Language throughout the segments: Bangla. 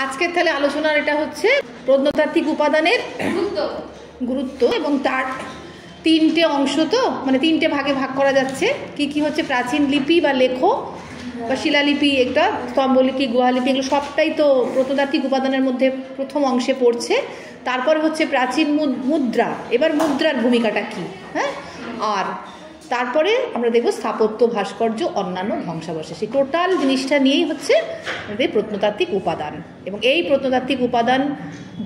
আজকের তাহলে আলোচনার এটা হচ্ছে প্রত্নতাত্ত্বিক উপাদানের গুরুত্ব এবং তার তিনটে অংশ, তো মানে তিনটে ভাগে ভাগ করা যাচ্ছে। কি কি হচ্ছে? প্রাচীন লিপি বা লেখ বা শিলালিপি, একটা স্তম্ভলিপি, গুহালিপি, এগুলো সবটাই তো প্রত্নতাত্ত্বিক উপাদানের মধ্যে প্রথম অংশে পড়ছে। তারপরে হচ্ছে প্রাচীন মুদ্রা। এবার মুদ্রার ভূমিকাটা কি, হ্যাঁ, আর তারপরে আমরা দেখব স্থাপত্য, ভাস্কর্য, অন্যান্য ধ্বংসাবশেষ। এই টোটাল জিনিসটা নিয়েই হচ্ছে আমাদের প্রত্নতাত্ত্বিক উপাদান। এবং এই প্রত্নতাত্ত্বিক উপাদান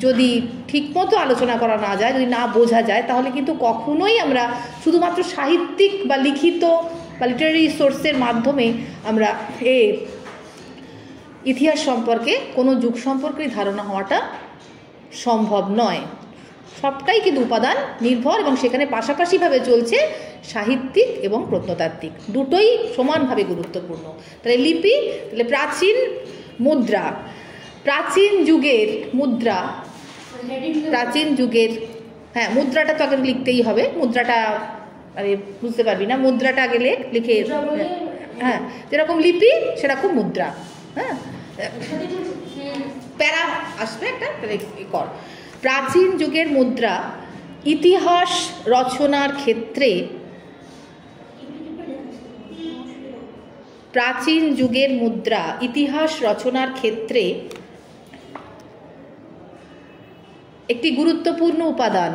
যদি ঠিকমতো আলোচনা করা না যায়, যদি না বোঝা যায়, তাহলে কিন্তু কখনোই আমরা শুধুমাত্র সাহিত্যিক বা লিখিত বা লিটারারি সোর্সের মাধ্যমে আমরা ইতিহাস সম্পর্কে, কোনো যুগ সম্পর্কে ধারণা হওয়াটা সম্ভব নয়। সবটাই কিন্তু উপাদান নির্ভর, এবং সেখানে পাশাপাশিভাবে চলছে সাহিত্যিক এবং প্রত্নতাত্ত্বিক, দুটোই সমানভাবে গুরুত্বপূর্ণ। তাহলে লিপি, তাহলে প্রাচীন মুদ্রা, প্রাচীন যুগের মুদ্রা, প্রাচীন যুগের, হ্যাঁ মুদ্রাটা তো আগে লিখতেই হবে। মুদ্রাটা আরে বুঝতে পারবি না, মুদ্রাটা আগে লিখে, হ্যাঁ যেরকম লিপি সেরকম মুদ্রা, হ্যাঁ প্যারা আসবে একটা, কর। প্রাচীন যুগের মুদ্রা ইতিহাস রচনার ক্ষেত্রে, প্রাচীন যুগের মুদ্রা ইতিহাস রচনার ক্ষেত্রে একটি গুরুত্বপূর্ণ উপাদান,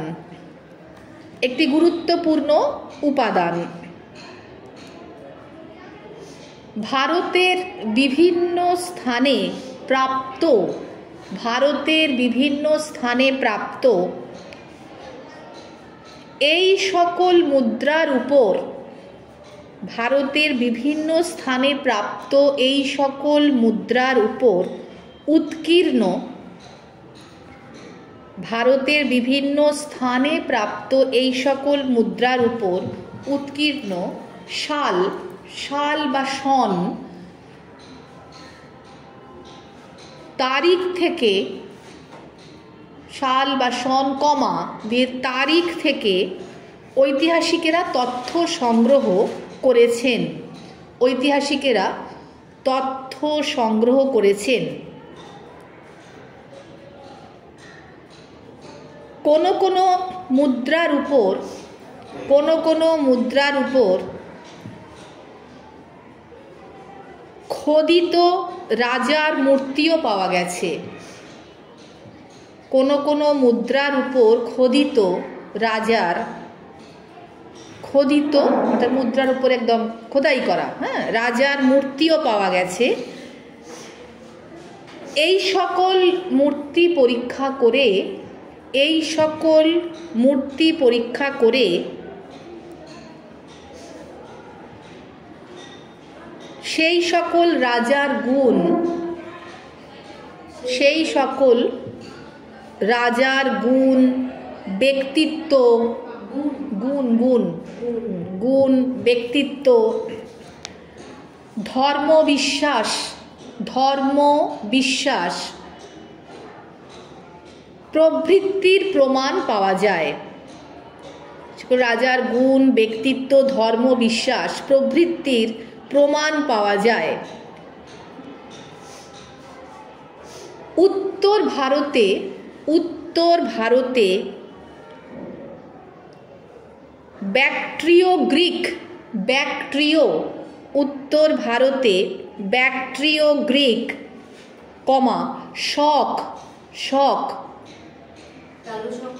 একটি গুরুত্বপূর্ণ উপাদান। ভারতের বিভিন্ন স্থানে প্রাপ্ত, ভারতের বিভিন্ন স্থানে প্রাপ্ত এই সকল মুদ্রার উপর, ভারতের বিভিন্ন স্থানে প্রাপ্ত এই সকল মুদ্রার উপর উৎকীর্ণ, ভারতের বিভিন্ন স্থানে প্রাপ্ত এই সকল মুদ্রার উপর উৎকীর্ণ শাল, শাল বা সন তারিখ থেকে, শাল বা সন কমা দিয়ে তারিখ থেকে ঐতিহাসিকেরা তথ্য সংগ্রহ করেছেন, ঐতিহাসিকেরা তথ্য সংগ্রহ করেছেন। কোনো কোনো মুদ্রার উপর, কোনো কোনো মুদ্রার উপর খোদিত রাজার মূর্তিও পাওয়া গেছে, কোনো কোনো মুদ্রার উপর খোদিত রাজার, খোদিত অর্থাৎ মুদ্রার উপর একদম খোদাই করা, হ্যাঁ, রাজার মূর্তিও পাওয়া গেছে। এই সকল মূর্তি পরীক্ষা করে, এই সকল মূর্তি পরীক্ষা করে সেই সকল রাজার গুণ, সেই সকল রাজার গুণ, ব্যক্তিত্ব, গুণ গুণ গুণ ব্যক্তিত্ব, ধর্ম বিশ্বাস, ধর্ম বিশ্বাস প্রভৃতির প্রমাণ পাওয়া যায়। রাজার গুণ, ব্যক্তিত্ব, ধর্ম বিশ্বাস প্রভৃতির প্রমাণ পাওয়া যায়। উত্তর ভারতে, উত্তর ভারতে ব্যাক্ট্রিয় গ্রিক, ব্যাক্ট্রিয়, উত্তর ভারতে ব্যাক্ট্রিয় গ্রিক কমা শক, শক,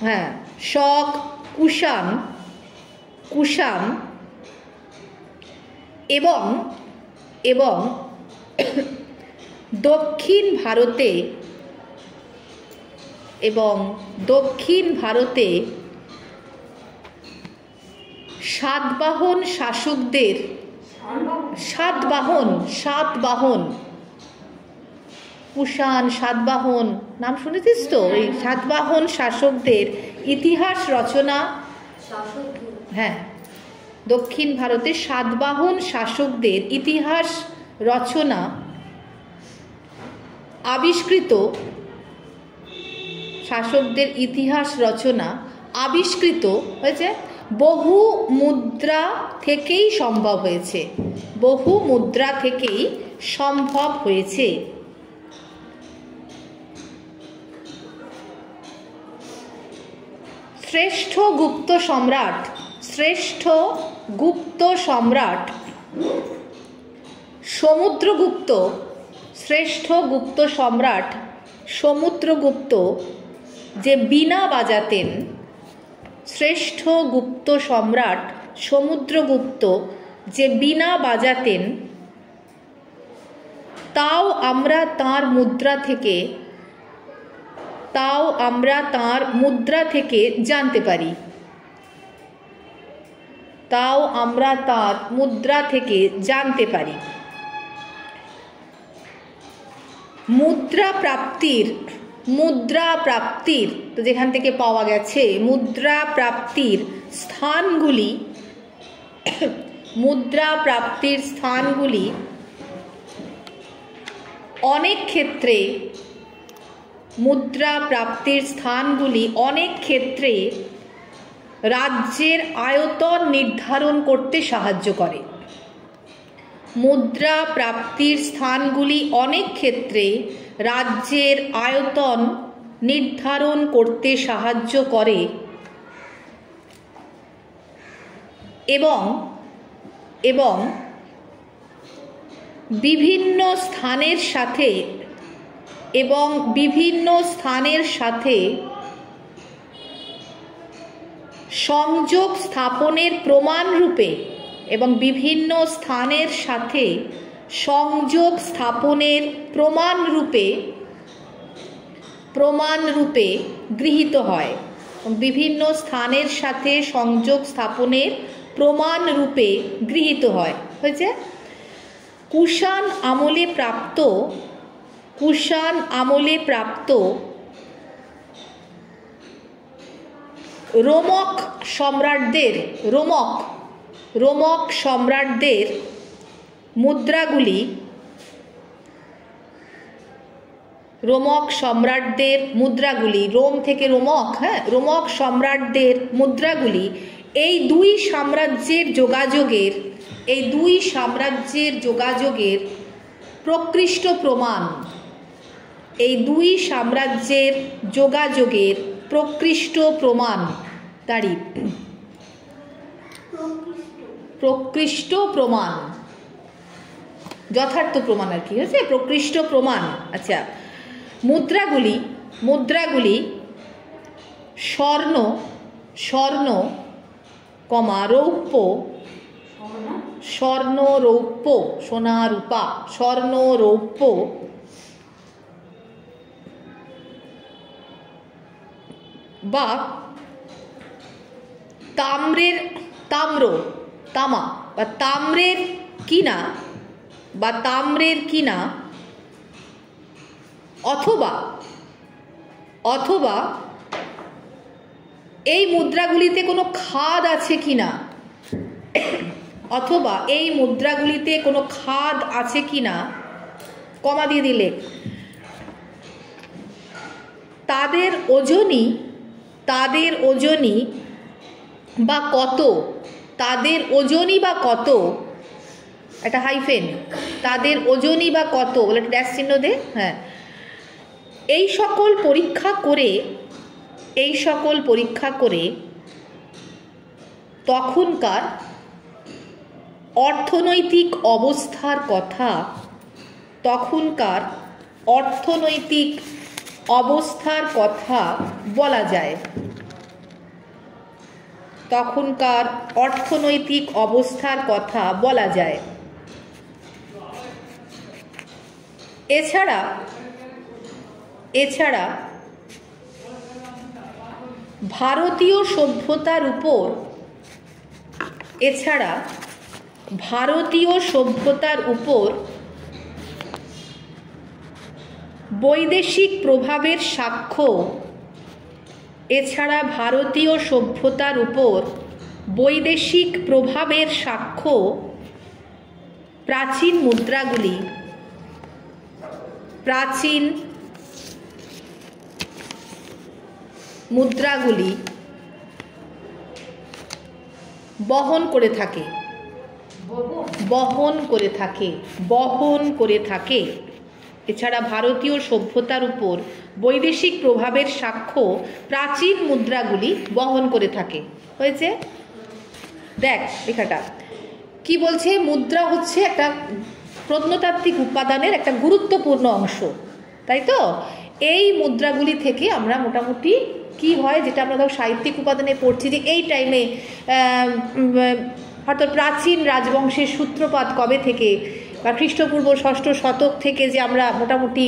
হ্যাঁ শক, কুষাণ, কুষাণ এবং এবং দক্ষিণ ভারতে, এবং দক্ষিণ ভারতে সাতবাহন শাসকদের, সাতবাহন, সাতবাহন, কুষাণ, সাতবাহন নাম শুনেছিস তো? এই সাতবাহন শাসকদের ইতিহাস রচনা, হ্যাঁ দক্ষিণ ভারতে সাতবাহন শাসকদের ইতিহাস রচনা আবিষ্কৃত, শাসকদের ইতিহাস রচনা আবিষ্কৃত হয়েছে, বহু মুদ্রা থেকেই সম্ভব হয়েছে, বহু মুদ্রা থেকেই সম্ভব হয়েছে। শ্রেষ্ঠ গুপ্ত সম্রাট, শ্রেষ্ঠ গুপ্ত সম্রাট সমুদ্রগুপ্ত, শ্রেষ্ঠ গুপ্ত সম্রাট সমুদ্রগুপ্ত যে বীণা বাজাতেন, শ্রেষ্ঠ গুপ্ত সম্রাট সমুদ্রগুপ্ত যে বীণা বাজাতেন, তাও আমরা তাঁর মুদ্রা থেকে জানতে পারি, তাও আমরা তাঁর মুদ্রা থেকে জানতে পারি। মুদ্রা প্রাপ্তির তো যেখান থেকে পাওয়া গেছে, মুদ্রা প্রাপ্তির স্থানগুলি অনেক ক্ষেত্রে রাজ্যের আয়তন নির্ধারণ করতে সাহায্য করে। মুদ্রা প্রাপ্তির স্থানগুলি অনেক ক্ষেত্রে রাজ্যের আয়তন নির্ধারণ করতে সাহায্য করে এবং বিভিন্ন স্থানের সাথে সংযোগ স্থাপনের প্রমাণরূপে গৃহীত হয়, বিভিন্ন স্থানের সাথে সংযোগ স্থাপনের প্রমাণরূপে গৃহীত হয়। হয়েছে? কুষাণ আমলে প্রাপ্ত রোমক সম্রাটদের মুদ্রাগুলি রোম থেকে রোমক, রোমক সম্রাটদের মুদ্রাগুলি এই দুই সাম্রাজ্যের যোগাযোগের প্রকৃষ্ট প্রমাণ, প্রকৃষ্ট প্রমাণ, যথার্থ প্রমাণ আর কি হয়েছে, প্রকৃষ্ট প্রমাণ। আচ্ছা, মুদ্রাগুলি স্বর্ণ, রৌপ্য, সোনা রূপা, স্বর্ণ রৌপ্য বা তাম্রের কিনা অথবা এই মুদ্রাগুলিতে কোনো খাদ আছে কিনা, কমা দিয়ে দিলে তাদের ওজনই বা কত, একটা হাইফেন, তাদের ওজনই বা কত বলে ড্যাশ চিহ্ন দে। হ্যাঁ, এই সকল পরীক্ষা করে তখনকার অর্থনৈতিক অবস্থার কথা বলা যায়। এছাড়া ভারতীয় সভ্যতার উপর বৈদেশিক প্রভাবের সাক্ষ্য প্রাচীন মুদ্রাগুলি বহন করে থাকে। এছাড়া ভারতীয় সভ্যতার উপর বৈদেশিক প্রভাবের সাক্ষ্য প্রাচীন মুদ্রাগুলি বহন করে থাকে। হয়েছে? দেখ লেখাটা কি বলছে, মুদ্রা হচ্ছে একটা প্রত্নতাত্ত্বিক উপাদানের একটা গুরুত্বপূর্ণ অংশ, তাই তো? এই মুদ্রাগুলি থেকে আমরা মোটামুটি কি হয়, যেটা আমরা ধর সাহিত্যিক উপাদানে পড়ছি, যে এই টাইমে হয়তো প্রাচীন রাজবংশের সূত্রপাত কবে থেকে, বা খ্রিস্টপূর্ব 6ষ্ঠ শতক থেকে যে আমরা মোটামুটি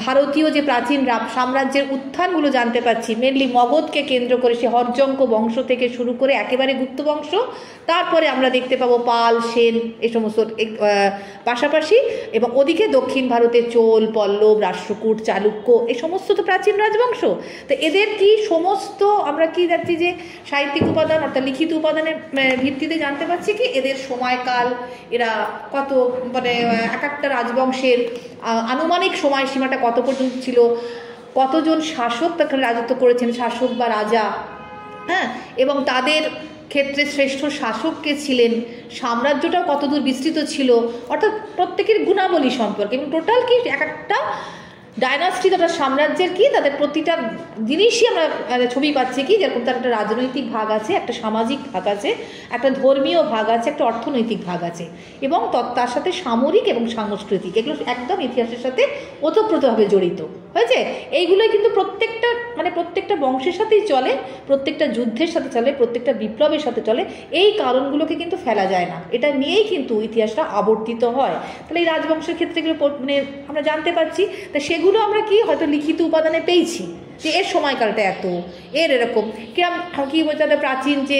ভারতীয় যে প্রাচীন সাম্রাজ্যের উত্থানগুলো জানতে পারছি, মেনলি মগধকে কেন্দ্র করে, সে হরজঙ্ক বংশ থেকে শুরু করে একেবারে গুপ্ত বংশ, তারপরে আমরা দেখতে পাবো পাল, সেন, এই সমস্ত পাশাপাশি, এবং ওদিকে দক্ষিণ ভারতে চোল, পল্লব, রাষ্ট্রকূট, চালুক্য, এই সমস্ত তো প্রাচীন রাজবংশ। তো এদের কি সমস্ত আমরা কি যাচ্ছি যে সাহিত্যিক উপাদান অর্থাৎ লিখিত উপাদানের ভিত্তিতে জানতে পারছি কি এদের সময়কাল, এরা কত মানে এক একটা রাজবংশের আনুমানিক সময়সীমাটা কত পর্যন্ত ছিল, কতজন শাসক তাকে রাজত্ব করেছেন, শাসক বা রাজা, হ্যাঁ, এবং তাদের ক্ষেত্রে শ্রেষ্ঠ শাসক কে ছিলেন, সাম্রাজ্যটাও কতদূর বিস্তৃত ছিল, অর্থাৎ প্রত্যেকের গুণাবলী সম্পর্কে, এবং টোটাল কি এক একটা ডায়নাস্টি তথা সাম্রাজ্যের কি তাদের প্রতিটা জিনিসই আমরা ছবি পাচ্ছি কি, যেরকম তার একটা রাজনৈতিক ভাগ আছে, একটা সামাজিক ভাগ আছে, একটা ধর্মীয় ভাগ আছে, একটা অর্থনৈতিক ভাগ আছে, এবং তার সাথে সামরিক এবং সাংস্কৃতিক, এগুলো একদম ইতিহাসের সাথে ওতপ্রোতভাবে জড়িত হয়েছে। এইগুলোই কিন্তু প্রত্যেকটা বংশের সাথেই চলে, প্রত্যেকটা যুদ্ধের সাথে চলে, প্রত্যেকটা বিপ্লবের সাথে চলে। এই কারণগুলোকে কিন্তু ফেলা যায় না, এটা নিয়েই কিন্তু ইতিহাসটা আবর্তিত হয়। তাহলে এই রাজবংশের ক্ষেত্রে এগুলো মানে আমরা জানতে পারছি, তা সেগুলো আমরা কি হয়তো লিখিত উপাদানে পেয়েছি যে এর সময়কালটা এত, এর এরকম কিরম কি বলতে হবে। প্রাচীন যে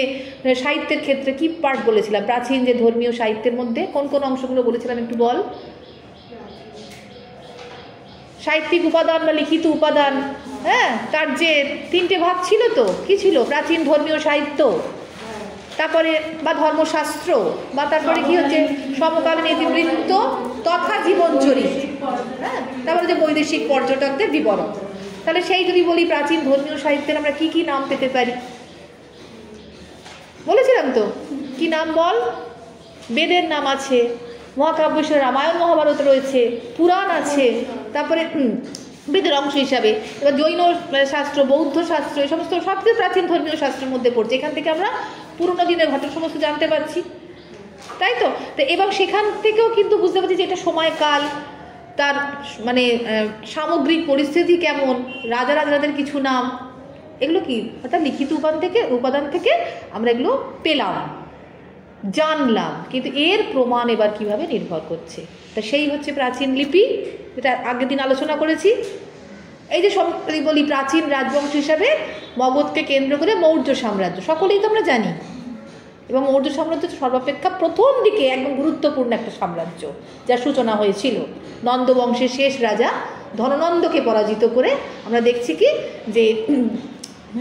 সাহিত্যের ক্ষেত্রে কি পার্ট বলেছিলাম, প্রাচীন যে ধর্মীয় সাহিত্যের মধ্যে কোন কোন অংশগুলো বলেছিলাম একটু বল। সাহিত্যিক উপাদান বা লিখিত উপাদান, হ্যাঁ, তার যে 3টে ভাগ ছিল, তো কি ছিল, প্রাচীন ধর্মীয় সাহিত্য, তারপরে বা ধর্মশাস্ত্র, বা তারপরে কি হচ্ছে সমকালীন ইতিবৃত্ত তথা জীবনচরিত, হ্যাঁ, তারপরে যে বৈদেশিক পর্যটকদের বিবরণ। তাহলে সেই যদি বলি প্রাচীন ধর্মীয় সাহিত্যের আমরা কি কি নাম পেতে পারি, বলেছিলাম তো, কি নাম বল। বেদের নাম আছে, মহাকাব্য হিসেবে রামায়ণ মহাভারত রয়েছে, পুরাণ আছে, তারপরে বেদের অংশ হিসাবে এবার জৈন শাস্ত্র, বৌদ্ধ শাস্ত্র, এই সমস্ত সবচেয়ে প্রাচীন ধর্মীয় শাস্ত্রের মধ্যে পড়ছে। এখান থেকে আমরা পুরোনো দিনের ঘটনা সমস্ত জানতে পারছি, তাই তো। এবং সেখান থেকেও কিন্তু বুঝতে পারছি যে এটা সময়কাল, তার মানে সামগ্রিক পরিস্থিতি কেমন, রাজাদের কিছু নাম, এগুলো কি অর্থাৎ লিখিত উপাদান থেকে আমরা এগুলো পেলাম, জানলাম। কিন্তু এর প্রমাণ এবার কিভাবে নির্ভর করছে, তা সেই হচ্ছে প্রাচীন লিপি, যেটা আগের দিন আলোচনা করেছি। এই যে বলি প্রাচীন রাজবংশ হিসাবে মগধকে কেন্দ্র করে মৌর্য সাম্রাজ্য, সকলেই তো আমরা জানি, এবং মৌর্য সাম্রাজ্য সর্বাপেক্ষা প্রথম দিকে একদম গুরুত্বপূর্ণ একটা সাম্রাজ্য, যার সূচনা হয়েছিল নন্দবংশের শেষ রাজা ধননন্দকে পরাজিত করে। আমরা দেখছি কি যে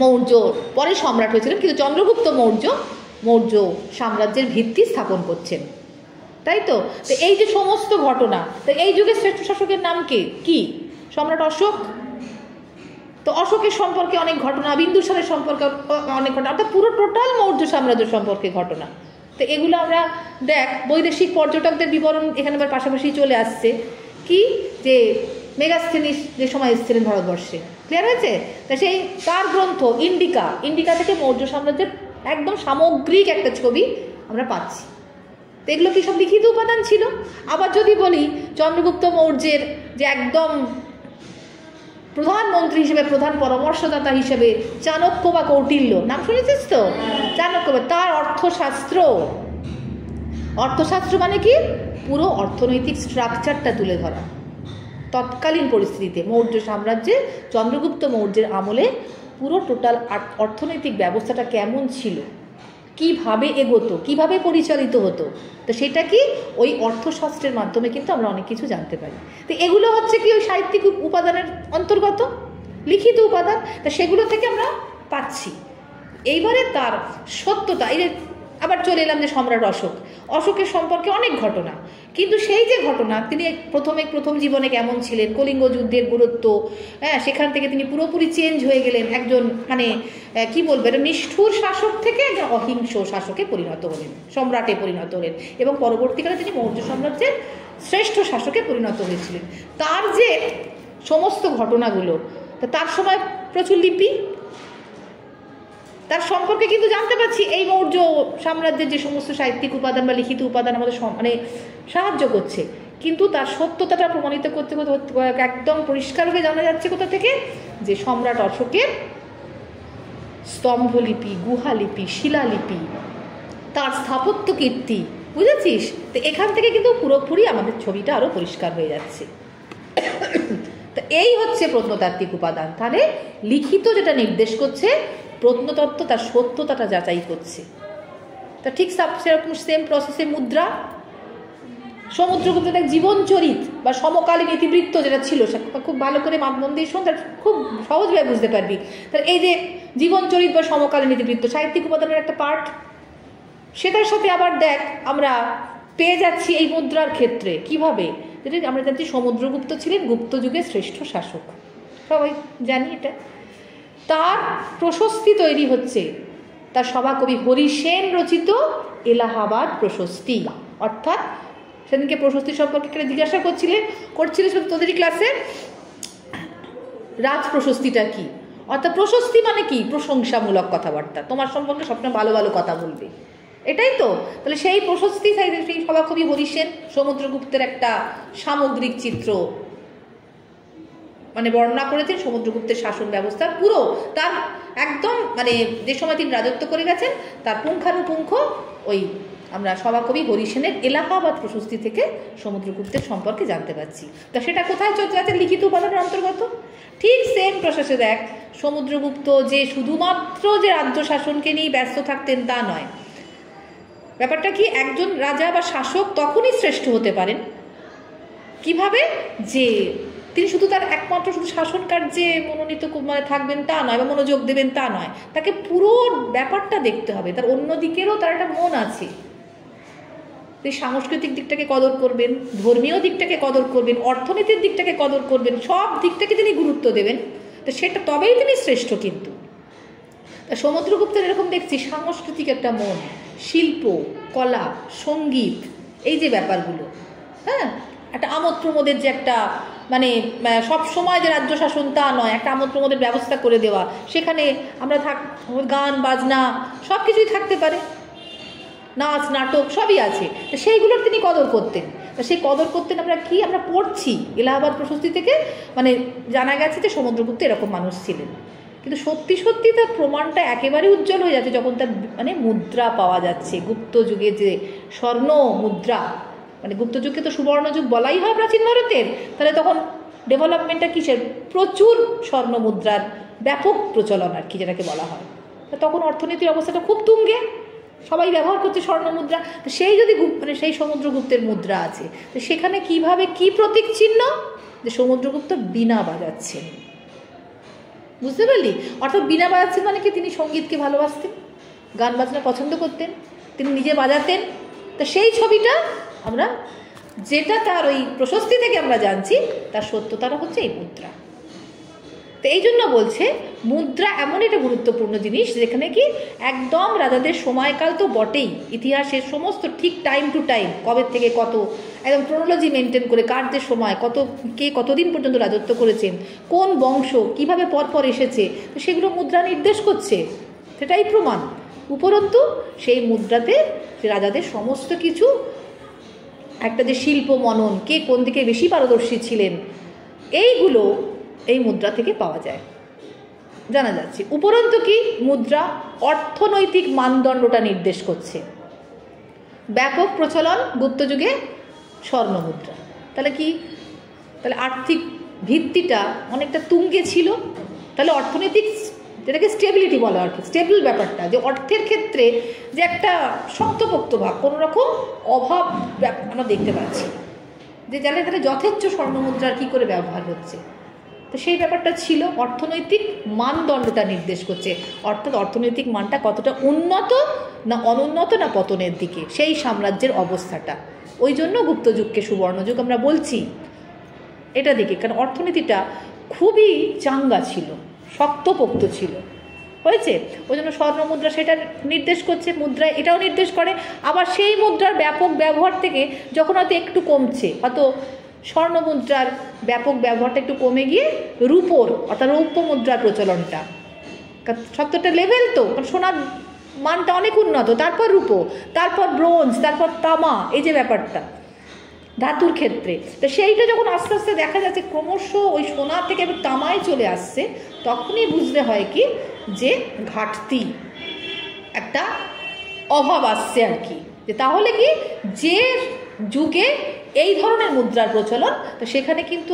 মৌর্য পরে সম্রাট হয়েছিলেন, কিন্তু চন্দ্রগুপ্ত মৌর্য সাম্রাজ্যের ভিত্তি স্থাপন করছেন, তাই তো। তো এই যে সমস্ত ঘটনা, তো এই যুগের শ্রেষ্ঠ শাসকের নাম কি, সম্রাট অশোক। তো অশোকের সম্পর্কে অনেক ঘটনা, বিন্দুসারের সম্পর্কে অনেক ঘটনা, অর্থাৎ পুরো টোটাল মৌর্য সাম্রাজ্য সম্পর্কে ঘটনা। তো এগুলো আমরা দেখ বৈদেশিক পর্যটকদের বিবরণ এখানে আবার পাশাপাশি চলে আসছে, কি যে মেগাস্থেনিস যে সময় এসেছিলেন ভারতবর্ষে, ক্লিয়ার হয়েছে। তা সেই তার গ্রন্থ ইন্ডিকা থেকে মৌর্য সাম্রাজ্যের একদম সামগ্রিক একটা ছবি আমরা পাচ্ছি। তো এগুলো কি সব লিখিত উপাদান ছিল। আবার যদি বলি চন্দ্রগুপ্ত মৌর্যের যে একদম প্রধানমন্ত্রী হিসেবে, প্রধান পরামর্শদাতা হিসেবে চাণক্য বা কৌটিল্য নাম শুনেছিস তো, চাণক্য, তার অর্থশাস্ত্র মানে কি পুরো অর্থনৈতিক স্ট্রাকচারটা তুলে ধরা। তৎকালীন পরিস্থিতিতে মৌর্য সাম্রাজ্যে চন্দ্রগুপ্ত মৌর্যের আমলে পুরো টোটাল অর্থনৈতিক ব্যবস্থাটা কেমন ছিল, কিভাবে এগোতো, কিভাবে পরিচালিত হতো, তো সেটা কি ওই অর্থশাস্ত্রের মাধ্যমে কিন্তু আমরা অনেক কিছু জানতে পারি। তো এগুলো হচ্ছে কি ওই সাহিত্যিক উপাদানের অন্তর্গত, লিখিত উপাদান, তা সেগুলো থেকে আমরা পাচ্ছি। এইবারে তার সত্যতা, এই যে আবার চলে এলাম যে সম্রাট অশোকের সম্পর্কে অনেক ঘটনা, কিন্তু সেই যে ঘটনা তিনি প্রথম জীবনে কেমন ছিলেন, কলিঙ্গ যুদ্ধের গুরুত্ব, হ্যাঁ, সেখান থেকে তিনি পুরোপুরি চেঞ্জ হয়ে গেলেন, একজন মানে কি বলবো, এটা নিষ্ঠুর শাসক থেকে একজন অহিংস শাসকে পরিণত হলেন, সম্রাটে পরিণত হলেন, এবং পরবর্তীকালে তিনি মৌর্য সাম্রাজ্যের শ্রেষ্ঠ শাসকে পরিণত হয়েছিলেন। তার যে সমস্ত ঘটনাগুলো, তার সময় প্রচুর লিপি, তার সম্পর্কে কিন্তু জানতে পারছি এই মৌর্য সাম্রাজ্যের যে সমস্ত সাহিত্যিক উপাদান বা লিখিত উপাদান আমাদের মানে সাহায্য করছে, কিন্তু তার সত্যতাটা প্রমাণিত করতে একদম পরিষ্কারভাবে জানা যাচ্ছে কোথা থেকে, যে সম্রাট অশোকের স্তম্ভলিপি, গুহালিপি, শিলালিপি, তার স্থাপত্য কীর্তি, বুঝেছিস? তো এখান থেকে কিন্তু পুরোপুরি আমাদের ছবিটা আরও পরিষ্কার হয়ে যাচ্ছে। তো এই হচ্ছে প্রত্নতাত্ত্বিক উপাদান। তাহলে লিখিত যেটা নির্দেশ করছে, প্রত্নতত্ত্ব তার সত্যতাটা যাচাই করছে। তা ঠিক সেরকম সেম প্রসেসে মুদ্রা, সমুদ্রগুপ্তের এক জীবনচরিত বা সমকালীন ইতিবৃত্ত যেটা ছিল, সেটা খুব ভালো করে মন দিয়ে শোন, তার খুব সহজভাবে বুঝতে পারবি। তার এই যে জীবনচরিত বা সমকালীন ইতিবৃত্ত সাহিত্যিক উপাদানের একটা পার্ট, সেটার সাথে আবার দেখ আমরা পেয়ে যাচ্ছি এই মুদ্রার ক্ষেত্রে কিভাবে, যেটা আমরা জানছি সমুদ্রগুপ্ত ছিলেন গুপ্ত যুগের শ্রেষ্ঠ শাসক, সবাই জানি এটা। তার প্রশস্তি তৈরি হচ্ছে তার সভাকবি হরি সেন রচিত এলাহাবাদ প্রশস্তি। অর্থাৎ সেদিনকে প্রশস্তি সম্পর্কে জিজ্ঞাসা করছিলেন তোদেরই ক্লাসে, রাজ প্রশস্তিটা কি? অর্থাৎ প্রশস্তি মানে কি? প্রশংসামূলক কথাবার্তা, তোমার সম্পর্কে সবসময় ভালো ভালো কথা বলবে, এটাই তো। তাহলে সেই প্রশস্তি, সেই সভাকবি হরি সেন সমুদ্রগুপ্তের একটা সামগ্রিক চিত্র মানে বর্ণনা করেছেন সমুদ্রগুপ্তের শাসন ব্যবস্থার পুরো, তার একদম মানে যে সময় তিনি রাজত্ব করে গেছেন তার পুঙ্খানুপুঙ্খ ওই আমরা সভাকবি হরি সেনের এলাহাবাদ প্রশস্তি থেকে সমুদ্রগুপ্তের সম্পর্কে জানতে পারছি। তা সেটা কোথায় চলতে যাচ্ছে? লিখিত উপাদানের অন্তর্গত। ঠিক সেম প্রসেসে দেখ, সমুদ্রগুপ্ত যে শুধুমাত্র যে রাজ্য শাসনকে নিয়ে ব্যস্ত থাকতেন তা নয়। ব্যাপারটা কি, একজন রাজা বা শাসক তখনই শ্রেষ্ঠ হতে পারেন কিভাবে, যে তিনি শুধু তার একমাত্র শুধু শাসন কার্যে মনোনীত মানে থাকবেন তা নয়, বা মনোযোগ দেবেন তা নয়, তাকে পুরো ব্যাপারটা দেখতে হবে। তার অন্য দিকেরও তার একটা মন আছে, তিনি সাংস্কৃতিক দিকটাকে কদর করবেন, ধর্মীয় দিকটাকে কদর করবেন, অর্থনীতির দিকটাকে কদর করবেন, সব দিকটাকে তিনি গুরুত্ব দেবেন। তো সেটা তবেই তিনি শ্রেষ্ঠ। কিন্তু সমুদ্রগুপ্তের এরকম দেখছি সাংস্কৃতিক একটা মন, শিল্প, কলা, সঙ্গীত, এই যে ব্যাপারগুলো, হ্যাঁ, একটা আমোদ প্রমোদের যে একটা মানে সব সময় যে রাজ্য শাসন তা নয়, একটা আমোদ প্রমোদের ব্যবস্থা করে দেওয়া, সেখানে আমরা গান বাজনা সব কিছুই থাকতে পারে, নাচ নাটক সবই আছে, তো সেইগুলোর তিনি কদর করতেন। তো সেই কদর করতেন আমরা পড়ছি এলাহাবাদ প্রশস্তি থেকে, মানে জানা গেছে যে সমুদ্রগুপ্ত এরকম মানুষ ছিলেন। কিন্তু সত্যি সত্যি তার প্রমাণটা একেবারে উজ্জ্বল হয়ে যাচ্ছে যখন তার মানে মুদ্রা পাওয়া যাচ্ছে। গুপ্ত যুগে যে স্বর্ণ মুদ্রা, মানে গুপ্ত যুগকে তো সুবর্ণ যুগ বলাই হয় প্রাচীন ভারতের, তাহলে তখন ডেভেলপমেন্টটা কিসের? প্রচুর স্বর্ণ মুদ্রার ব্যাপক প্রচলন আর কি, যেটাকে বলা হয়। তখন অর্থনীতির অবস্থাটা খুব তুঙ্গে, সবাই ব্যবহার করছে স্বর্ণ মুদ্রা। তো সেই যদি মানে সেই সমুদ্রগুপ্তের মুদ্রা আছে, তো সেখানে কিভাবে কি প্রতীক চিহ্ন, যে সমুদ্রগুপ্ত বীণা বাজাচ্ছেন, বুঝতে পারলি? অর্থাৎ বীণা বাজাচ্ছেন মানে কি, তিনি সঙ্গীতকে ভালোবাসতেন, গান বাজনা পছন্দ করতেন, তিনি নিজে বাজাতেন। তো সেই ছবিটা আমরা যেটা তার ওই প্রশস্তি থেকে আমরা জানছি, তার সত্যতাটা হচ্ছে এই মুদ্রা। তো এই জন্য বলছে মুদ্রা এমন একটা গুরুত্বপূর্ণ জিনিস, যেখানে কি একদম রাজাদের সময়কাল তো বটেই, ইতিহাসের সমস্ত ঠিক টাইম টু টাইম, কবে থেকে কত, একদম ক্রোনোলজি মেনটেন করে কার যে সময় কত, কে কতদিন পর্যন্ত রাজত্ব করেছেন, কোন বংশ কিভাবে পরপর এসেছে, তো সেগুলো মুদ্রা নির্দেশ করছে, সেটাই প্রমাণ। উপরন্তু সেই মুদ্রাতে রাজাদের সমস্ত কিছু, একটা যে শিল্প মনন, কে কোন দিকে বেশি পারদর্শী ছিলেন, এইগুলো এই মুদ্রা থেকে পাওয়া যায়, জানা যাচ্ছে। উপরন্তু কি, মুদ্রা অর্থনৈতিক মানদণ্ডটা নির্দেশ করছে। ব্যাপক প্রচলন গুপ্ত যুগে স্বর্ণ মুদ্রা, তাহলে কি, তাহলে আর্থিক ভিত্তিটা অনেকটা তুঙ্গে ছিল। তাহলে অর্থনৈতিক, যেটাকে স্টেবিলিটি বলা আর কি, স্টেবল ব্যাপারটা, যে অর্থের ক্ষেত্রে যে একটা শক্তপোক্ত ভাব, কোনো রকম অভাব আমরা দেখতে পাচ্ছি, যে জানে তাহলে যথেচ্ছ স্বর্ণমুদ্রার কী করে ব্যবহার হচ্ছে, তো সেই ব্যাপারটা ছিল। অর্থনৈতিক মানদণ্ডটা নির্দেশ করছে, অর্থাৎ অর্থনৈতিক মানটা কতটা উন্নত না অনুন্নত না পতনের দিকে, সেই সাম্রাজ্যের অবস্থাটা। ওই জন্য গুপ্তযুগকে সুবর্ণযুগ আমরা বলছি এটা দিকে, কারণ অর্থনীতিটা খুবই চাঙ্গা ছিল, শক্তপোক্ত ছিল। হয়েছে। ওই জন্য স্বর্ণ মুদ্রা সেটা নির্দেশ করছে, মুদ্রা এটাও নির্দেশ করে। আবার সেই মুদ্রার ব্যাপক ব্যবহার থেকে যখন হয়তো একটু কমছে, হয়তো স্বর্ণ মুদ্রার ব্যাপক ব্যবহারটা একটু কমে গিয়ে রূপোর অর্থাৎ রৌপ্য মুদ্রার প্রচলনটা, সত্তরটা লেভেল তো, কারণ সোনার মানটা অনেক উন্নত, তারপর রূপো, তারপর ব্রোঞ্জ, তারপর তামা, এই যে ব্যাপারটা ধাতুর ক্ষেত্রে, তো সেইটা যখন আস্তে আস্তে দেখা যাচ্ছে ক্রমশ ওই সোনার থেকে তামায় চলে আসছে, তখনই বুঝতে হয় কি যে ঘাটতি, একটা অভাব আসছে আর কি। যে তাহলে কি যে যুগে এই ধরনের মুদ্রার প্রচলন, তো সেখানে কিন্তু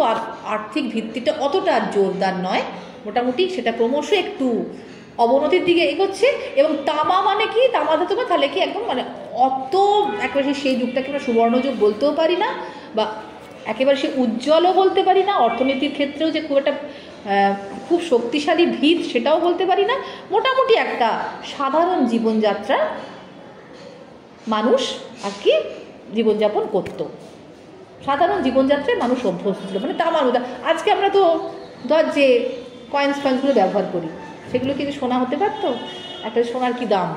আর্থিক ভিত্তিটা অতটা জোরদার নয়, মোটামুটি সেটা ক্রমশ একটু অবনতির দিকে এগোচ্ছে। এবং তামা মানে কি, তামা ধাতু, তাহলে কি একদম মানে অত একেবারে সেই যুগটাকে আমরা সুবর্ণযুগ বলতেও পারি না, বা একেবারে সে উজ্জ্বলও বলতে পারি না, অর্থনীতির ক্ষেত্রেও যে খুব একটা খুব শক্তিশালী ভিত সেটাও বলতে পারি না। মোটামুটি একটা সাধারণ জীবনযাত্রা মানুষ আর কি জীবনযাপন করত, সাধারণ জীবনযাত্রায় মানুষ অভ্যস্ত ছিল, মানে তামার মুদ্রা। আজকে আমরা তো ধর যে কয়েন্স ফয়েন্সগুলো ব্যবহার করি, সেগুলো কিন্তু সোনা হতে পারতো? একটা সোনার কি দাম,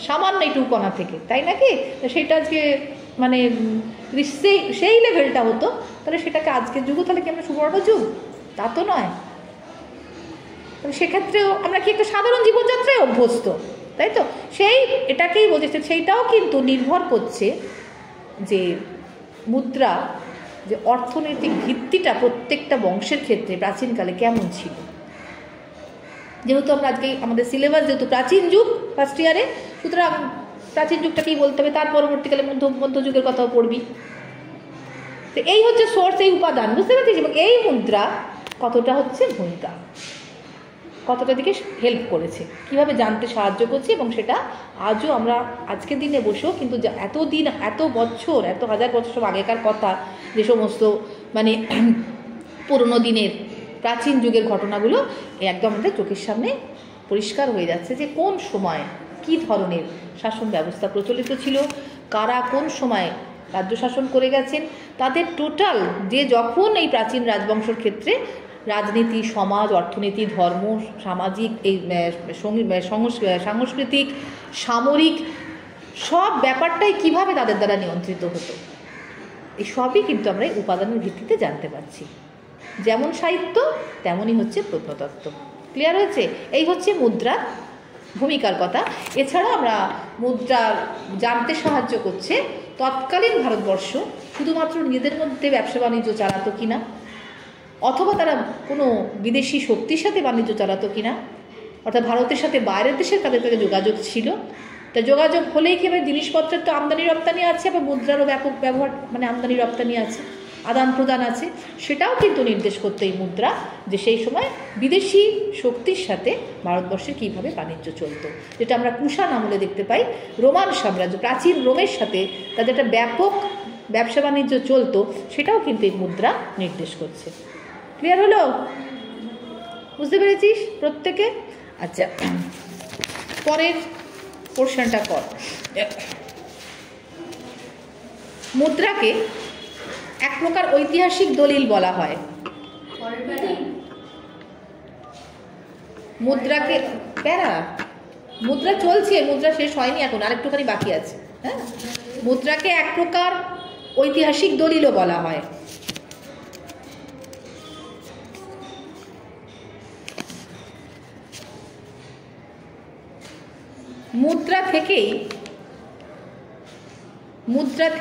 সামান্য একটু কণা থেকে, তাই নাকি? তো সেটা আজকে মানে সেই লেভেলটা হতো, তাহলে সেটাকে আজকের যুগও তাহলে কি আমরা সুবর্ণ যুগ? তা তো নয়। সেক্ষেত্রেও আমরা কি একটা সাধারণ জীবনযাত্রায় অভ্যস্ত, তাই তো? সেই এটাকেই বলছে, সেইটাও কিন্তু নির্ভর করছে যে মুদ্রা, যে অর্থনৈতিক ভিত্তিটা প্রত্যেকটা বংশের ক্ষেত্রে প্রাচীনকালে কেমন ছিল। যেহেতু আমরা আজকে আমাদের সিলেবাস যেহেতু প্রাচীন যুগ ফার্স্ট ইয়ারে, সুতরাং প্রাচীন যুগটাকেই বলতে হবে, তার পরবর্তীকালে মধ্যযুগের কথাও পড়বি। তো এই হচ্ছে সোর্স, এই উপাদান, বুঝতে পারছিস? এবং এই মুদ্রা কতটা হচ্ছে ভূমিকা, কতটা দিকে হেল্প করেছে, কিভাবে জানতে সাহায্য করছে, এবং সেটা আজও আমরা আজকের দিনে বসেও কিন্তু এতদিন, এত বছর, এত হাজার বছর আগেকার কথা, যে সমস্ত মানে পুরনো দিনের প্রাচীন যুগের ঘটনাগুলো একদম আমাদের চোখের সামনে পরিষ্কার হয়ে যাচ্ছে, যে কোন সময় কী ধরনের শাসন ব্যবস্থা প্রচলিত ছিল, কারা কোন সময় রাজ্য শাসন করে গেছেন, তাদের টোটাল যে যখন এই প্রাচীন রাজবংশের ক্ষেত্রে রাজনীতি, সমাজ, অর্থনীতি, ধর্ম, সামাজিক, এই সাংস্কৃতিক, সামরিক সব ব্যাপারটাই কিভাবে তাদের দ্বারা নিয়ন্ত্রিত হতো, এই সবই কিন্তু আমরা এই উপাদানের ভিত্তিতে জানতে পারছি। যেমন সাহিত্য তেমনই হচ্ছে প্রত্নতত্ত্ব। ক্লিয়ার হয়েছে? এই হচ্ছে মুদ্রার ভূমিকার কথা। এছাড়া আমরা মুদ্রার জানতে সাহায্য করছে তৎকালীন ভারতবর্ষ শুধুমাত্র নিজেদের মধ্যে ব্যবসা বাণিজ্য চালাতো কিনা, অথবা তারা কোনো বিদেশি শক্তির সাথে বাণিজ্য চালাতো কিনা, অর্থাৎ ভারতের সাথে বাইরের দেশের তাদের কাছে যোগাযোগ ছিল। তা যোগাযোগ হলেই কি জিনিসপত্রের তো আমদানি রপ্তানি আছে, বা মুদ্রারও ব্যাপক ব্যবহার, মানে আমদানি রপ্তানি আছে, আদান প্রদান আছে। সেটাও কিন্তু নির্দেশ করতো এই মুদ্রা, যে সেই সময় বিদেশি শক্তির সাথে ভারতবর্ষের কীভাবে বাণিজ্য চলতো, যেটা আমরা কুষাণ আমলে দেখতে পাই। রোমান সাম্রাজ্য, প্রাচীন রোমের সাথে তাদের একটা ব্যাপক ব্যবসা বাণিজ্য চলতো, সেটাও কিন্তু এই মুদ্রা নির্দেশ করছে। ক্লিয়ার হলো? বুঝতে পেরেছিস প্রত্যেকে? আচ্ছা, পরের পোর্শনটা কর। মুদ্রাকে এক প্রকার ঐতিহাসিক দলিল বলা হয়। মুদ্রাকে মুদ্রা চলছে, মুদ্রা শেষ হয়নি এখন, আরেকটুখানি বাকি আছে। হ্যাঁ, মুদ্রাকে এক প্রকার ঐতিহাসিক দলিলও বলা হয়। মুদ্রা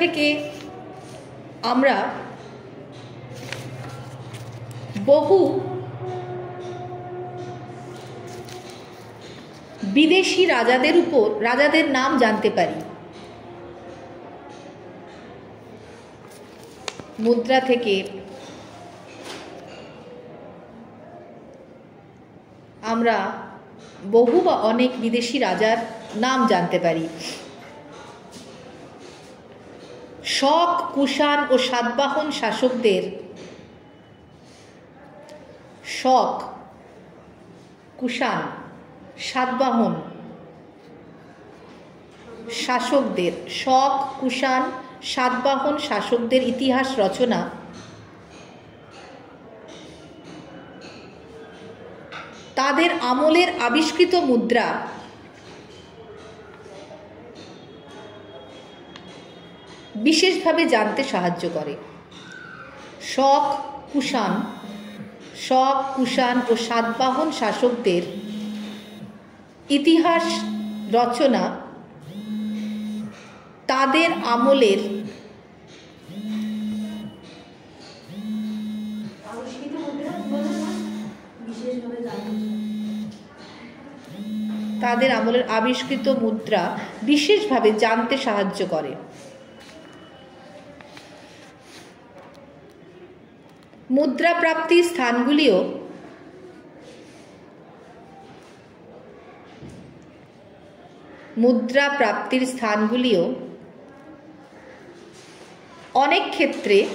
থেকে আমরা বহু বিদেশি রাজাদের নাম জানতে পারি। মুদ্রা থেকে আমরা বহু বা অনেক বিদেশি রাজার নাম জানতে পারি। শক, কুষাণ ও সাতবাহন শাসকদের ইতিহাস রচনা তাদের আমলের আবিষ্কৃত মুদ্রা বিশেষভাবে জানতে সাহায্য করে। শক, কুষাণ ও সাতবাহন শাসকদের ইতিহাস রচনা তাদের আমলের আবিষ্কৃত মুদ্রা বিশেষভাবে জানতে সাহায্য করে। মুদ্রা প্রাপ্তির স্থানগুলিও অনেক ক্ষেত্রে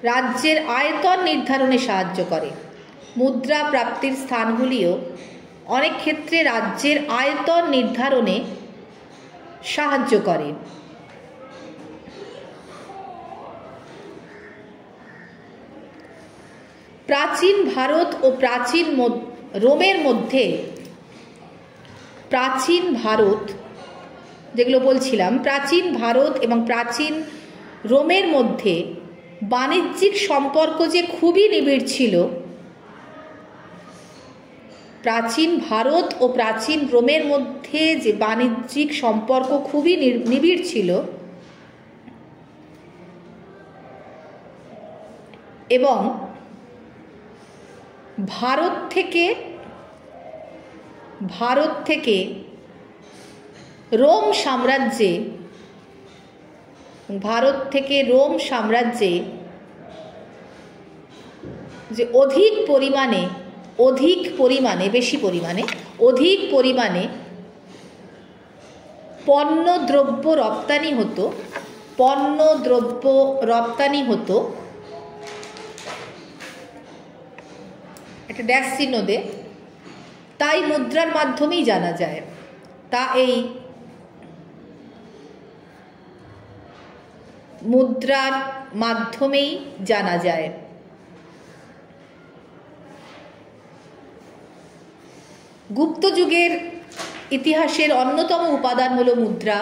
রাজ্যের আয়তন নির্ধারণে সাহায্য করে। মুদ্রা প্রাপ্তির স্থানগুলিও অনেক ক্ষেত্রে রাজ্যের আয়তন নির্ধারণে সাহায্য করে। প্রাচীন ভারত ও প্রাচীন রোমের মধ্যে, প্রাচীন ভারত যেগুলো বলছিলাম, প্রাচীন ভারত এবং প্রাচীন রোমের মধ্যে বাণিজ্যিক সম্পর্ক যে খুবই নিবিড় ছিল, প্রাচীন ভারত ও প্রাচীন রোমের মধ্যে যে বাণিজ্যিক সম্পর্ক খুবই নিবিড় ছিল এবং ভারত থেকে রোম সাম্রাজ্যে যে অধিক পরিমাণে পণ্যদ্রব্য রপ্তানি হতো একটা ড্যাশ চিহ্ন দে, তাই মুদ্রার মাধ্যমেই জানা যায়। এই মুদ্রার মাধ্যমেই জানা যায়। গুপ্ত যুগের ইতিহাসের অন্যতম উপাদান হলো মুদ্রা।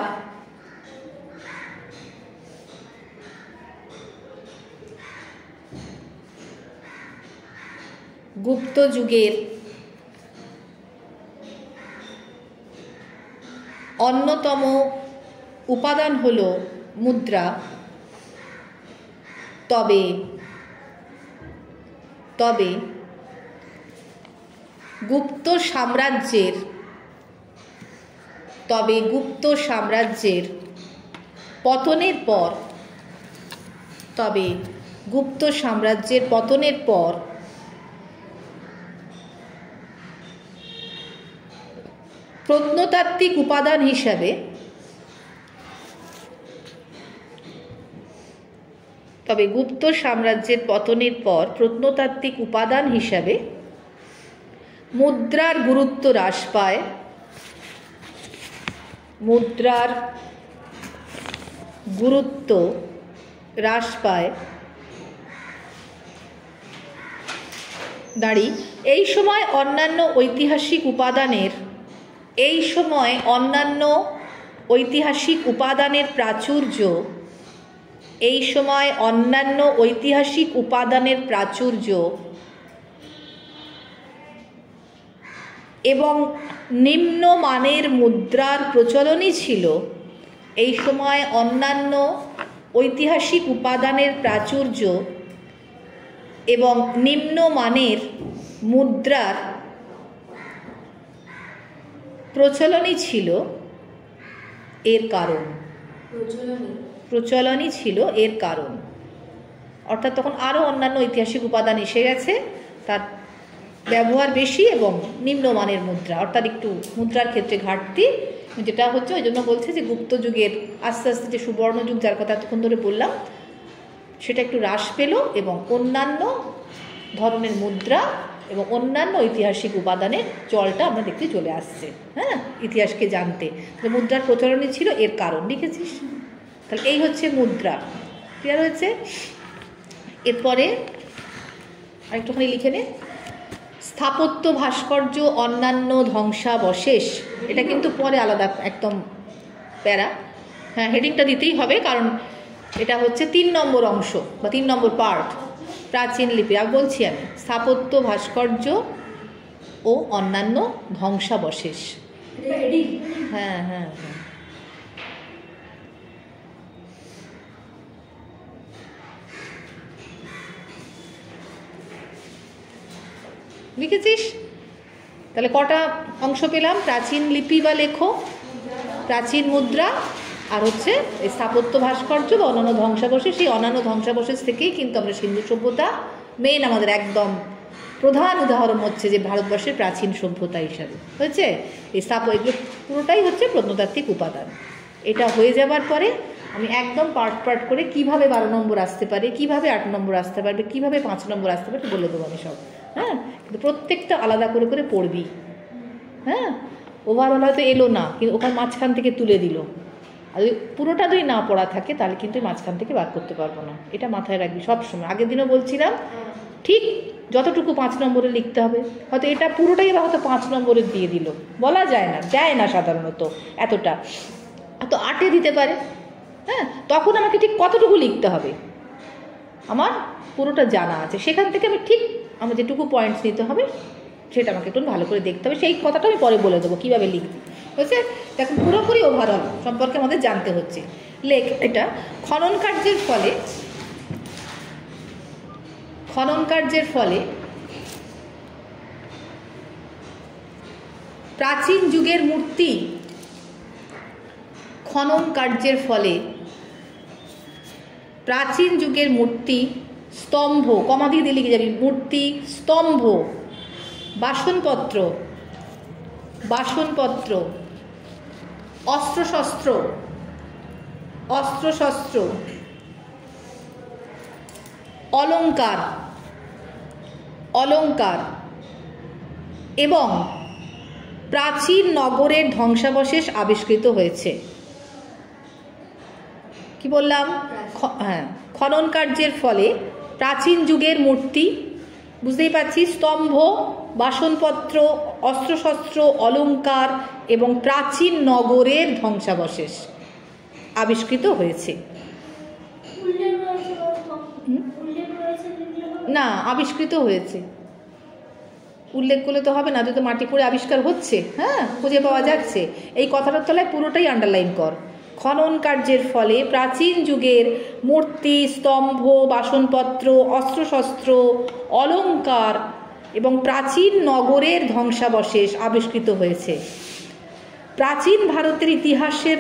গুপ্ত যুগের অন্যতম উপাদান হলো মুদ্রা। তবে গুপ্ত সাম্রাজ্যের পতনের পর প্রত্নতাত্ত্বিক উপাদান হিসাবে মুদ্রার গুরুত্ব হ্রাস পায়। এই সময় অন্যান্য ঐতিহাসিক উপাদানের প্রাচুর্য এবং নিম্নমানের মুদ্রার প্রচলনই ছিল। এই সময় অন্যান্য ঐতিহাসিক উপাদানের প্রাচুর্য এবং নিম্নমানের মুদ্রার প্রচলনই ছিল এর কারণ। অর্থাৎ তখন আরও অন্যান্য ঐতিহাসিক উপাদান এসে গেছে, তার ব্যবহার বেশি এবং নিম্নমানের মুদ্রা, অর্থাৎ একটু মুদ্রার ক্ষেত্রে ঘাটতি যেটা হচ্ছে। ওই জন্য বলছে যে গুপ্ত যুগের আস্তে আস্তে যে সুবর্ণ যুগ, যার কথা এতক্ষণ ধরে বললাম, সেটা একটু হ্রাস পেল এবং অন্যান্য ধরনের মুদ্রা এবং অন্যান্য ঐতিহাসিক উপাদানের চলটা আমরা দেখতে চলে আসছে, হ্যাঁ, ইতিহাসকে জানতে। তাহলে মুদ্রার প্রচলনই ছিল এর কারণ, লিখেছিস? তাহলে এই হচ্ছে মুদ্রা, ক্লিয়ার হয়েছে? এরপরে আরেকটুখানি লিখে নে, স্থাপত্য ভাস্কর্য অন্যান্য ধ্বংসাবশেষ, এটা কিন্তু পরে আলাদা একদম প্যারা, হ্যাঁ হেডিংটা দিতেই হবে, কারণ এটা হচ্ছে 3 নম্বর অংশ বা 3 নম্বর পার্ট, প্রাচীন লিপি। আর বলছি আমি স্থাপত্য ভাস্কর্য ও অন্যান্য ধ্বংসাবশেষ, হ্যাঁ হ্যাঁ হ্যাঁ। লিখেছিস? তাহলে কটা অংশ পেলাম? প্রাচীন লিপি বা লেখো, প্রাচীন মুদ্রা, আর হচ্ছে এই স্থাপত্য ভাস্কর্য বা অন্যান্য ধ্বংসাবশেষ। এই অন্যান্য ধ্বংসাবশেষ থেকেই কিন্তু আমরা সিন্ধু সভ্যতা মেন আমাদের একদম প্রধান উদাহরণ হচ্ছে যে ভারতবর্ষের প্রাচীন সভ্যতা হিসাবে হয়েছে এই এগুলো পুরোটাই হচ্ছে প্রত্নতাত্ত্বিক উপাদান। এটা হয়ে যাবার পরে আমি একদম পার্ট পার্ট করে কিভাবে 12 নম্বর আসতে পারে, কিভাবে 8 নম্বর আসতে পারবে, কিভাবে 5 নম্বর আসতে পারবে বলে দেবো আমি সব, হ্যাঁ। কিন্তু প্রত্যেকটা আলাদা করে করে পড়বি, হ্যাঁ। ওভারঅল হয়তো এলো না, কিন্তু ওখানে মাঝখান থেকে তুলে দিল, আর পুরোটা যদি না পড়া থাকে তাহলে কিন্তু মাঝখান থেকে বার করতে পারবো না। এটা মাথায় রাখবি সবসময়। আগের দিনও বলছিলাম, ঠিক যতটুকু 5 নম্বরে লিখতে হবে, হয়তো এটা পুরোটাই বা হয়তো 5 নম্বরে দিয়ে দিল, বলা যায় না, দেয় না সাধারণত এতটা, হয়তো 8-এ দিতে পারে, হ্যাঁ। তখন আমাকে ঠিক কতটুকু লিখতে হবে আমার পুরোটা জানা আছে, সেখান থেকে আমি ঠিক আমার যেটুকু পয়েন্টস নিতে হবে সেটা আমাকে একটু ভালো করে দেখতে হবে। সেই কথাটা আমি পরে বলে দেবো কীভাবে লিখবি, বুঝছে? দেখুন পুরোপুরি ওভারঅল সম্পর্কে আমাদের জানতে হচ্ছে। এটা খনন কার্যের ফলে প্রাচীন যুগের মূর্তি, খনন কার্যের ফলে প্রাচীন যুগের মূর্তি, স্তম্ভ, কমা দিয়ে দিয়ে লিখে যাবি, মূর্তি, স্তম্ভ, বাসনপত্র, অস্ত্রশস্ত্র, অলঙ্কার এবং প্রাচীন নগরের ধ্বংসাবশেষ আবিষ্কৃত হয়েছে। কি বললাম? হ্যাঁ, খনন কার্যের ফলে প্রাচীন যুগের মূর্তি, বুঝতেই পারছি, স্তম্ভ, বাসনপত্র, অস্ত্রশস্ত্র, অলঙ্কার এবং প্রাচীন নগরের ধ্বংসাবশেষ আবিষ্কৃত হয়েছে। না, আবিষ্কৃত হয়েছে, উল্লেখ করলে তো হবে না, যদি মাটি করে আবিষ্কার হচ্ছে, হ্যাঁ, খুঁজে পাওয়া যাচ্ছে, এই কথাটার তলায় পুরোটাই আন্ডারলাইন কর। খনন কার্যের ফলে প্রাচীন যুগের মূর্তি, স্তম্ভ, বাসনপত্র, অস্ত্রশস্ত্র, অলঙ্কার এবং প্রাচীন নগরের ধ্বংসাবশেষ আবিষ্কৃত হয়েছে। প্রাচীন ভারতের ইতিহাসের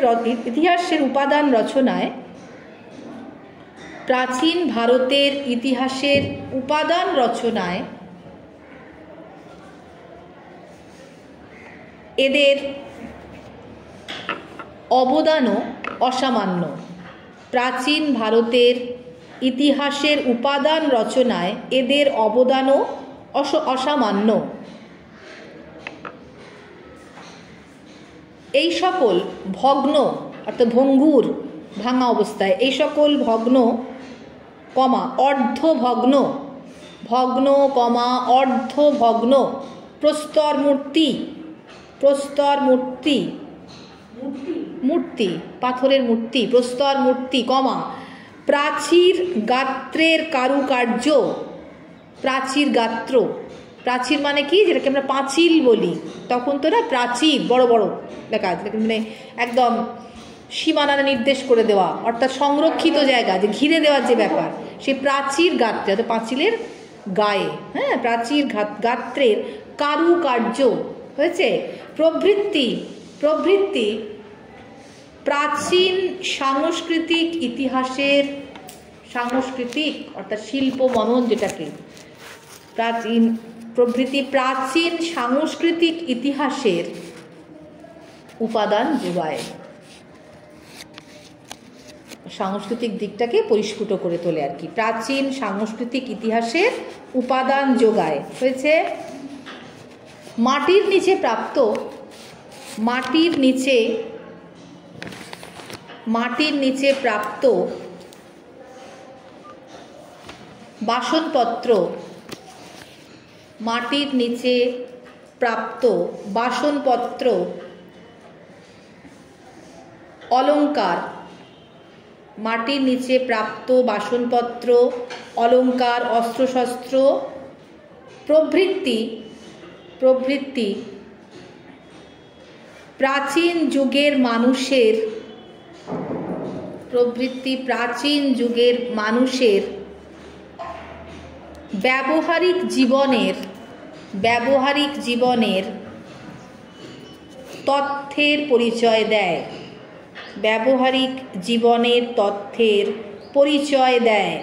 উপাদান রচনায় এদের অবদানও অসামান্য। প্রাচীন ভারতের ইতিহাসের উপাদান রচনায় এদের অবদানও অসামান্য। এই সকল ভগ্ন অর্থাৎ ভঙ্গুর, ভাঙা অবস্থায়, এই সকল ভগ্ন অর্ধভগ্ন, অর্ধভগ্ন প্রস্তর মূর্তি, পাথরের মূর্তি, প্রস্তর মূর্তি, প্রাচীর গাত্রের কারুকার্য, প্রাচীর মানে কি, যেটাকে আমরা পাঁচিল বলি, তখন তো না প্রাচীর বড় বড় লেখা আছে, মানে একদম সীমানা নির্দেশ করে দেওয়া, অর্থাৎ সংরক্ষিত জায়গা, যে ঘিরে দেওয়ার যে ব্যাপার, সেই প্রাচীর গাত্রে, অর্থাৎ পাঁচিলের গায়ে, হ্যাঁ, প্রাচীর গাত্রের কারুকার্য হয়েছে। প্রবৃত্তি প্রাচীন সাংস্কৃতিক অর্থাৎ শিল্প মনন, যেটাকে প্রাচীন সাংস্কৃতিক ইতিহাসের উপাদান যোগায়, সাংস্কৃতিক দিকটাকে পরিস্ফুট করে তোলে আর কি। প্রাচীন সাংস্কৃতিক ইতিহাসের উপাদান যোগায়। হয়েছে মাটির নিচে প্রাপ্ত, মাটির নিচে প্রাপ্ত বাসনপত্র, মাটির নিচে প্রাপ্ত বাসনপত্র, অলংকার, মাটির নিচে প্রাপ্ত বাসনপত্র, অলংকার, অস্ত্রশস্ত্র প্রভৃতি প্রাচীন যুগের মানুষের ব্যবহারিক জীবনের তথ্যের পরিচয় দেয়, ব্যবহারিক জীবনের তথ্যের পরিচয় দেয়।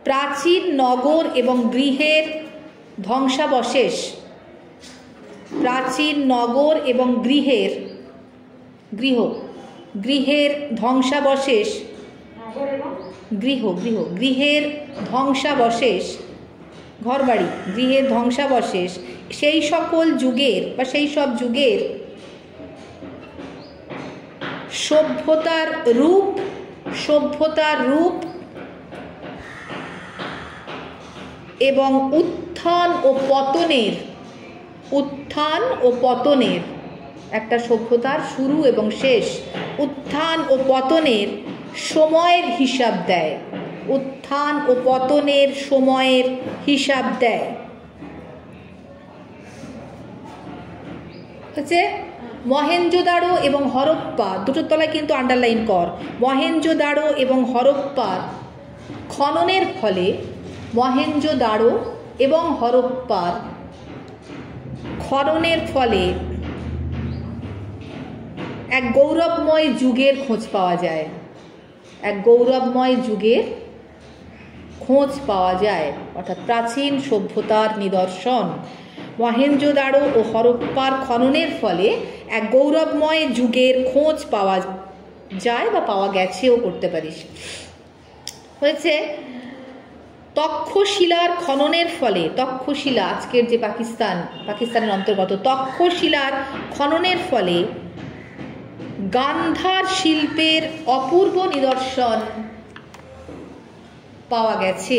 প্রাচীন নগর এবং গৃহের ধ্বংসাবশেষ, প্রাচীন নগর এবং গৃহের ধ্বংসাবশেষ, গৃহের ধ্বংসাবশেষ, ঘরবাড়ি, গৃহের ধ্বংসাবশেষ সেই সকল যুগের বা সেই সব যুগের সভ্যতার রূপ এবং উত্থান ও পতনের একটা সভ্যতার শুরু এবং শেষ, উত্থান ও পতনের সময়ের হিসাব দেয়, উত্থান ও পতনের সময়ের হিসাব দেয়। হচ্ছে মহেঞ্জোদারো এবং হরপ্পা, দুটোর তলায় কিন্তু আন্ডারলাইন কর, মহেঞ্জোদারো এবং হরপ্পার খননের ফলে, মহেঞ্জোদারো এবং হরপ্পার খননের ফলে এক গৌরবময় যুগের খোঁজ পাওয়া যায়, এক গৌরবময় যুগের খোঁজ পাওয়া যায়, অর্থাৎ প্রাচীন সভ্যতার নিদর্শন। মহেঞ্জোদারো ও হরপ্পার খননের ফলে এক গৌরবময় যুগের খোঁজ পাওয়া যায় বা পাওয়া গেছেও করতে পারিস। হয়েছে তক্ষশিলার খননের ফলে, তক্ষশিলা আজকের যে পাকিস্তানের অন্তর্গত, তক্ষশিলার খননের ফলে গান্ধার শিল্পের অপূর্ব নিদর্শন পাওয়া গেছে।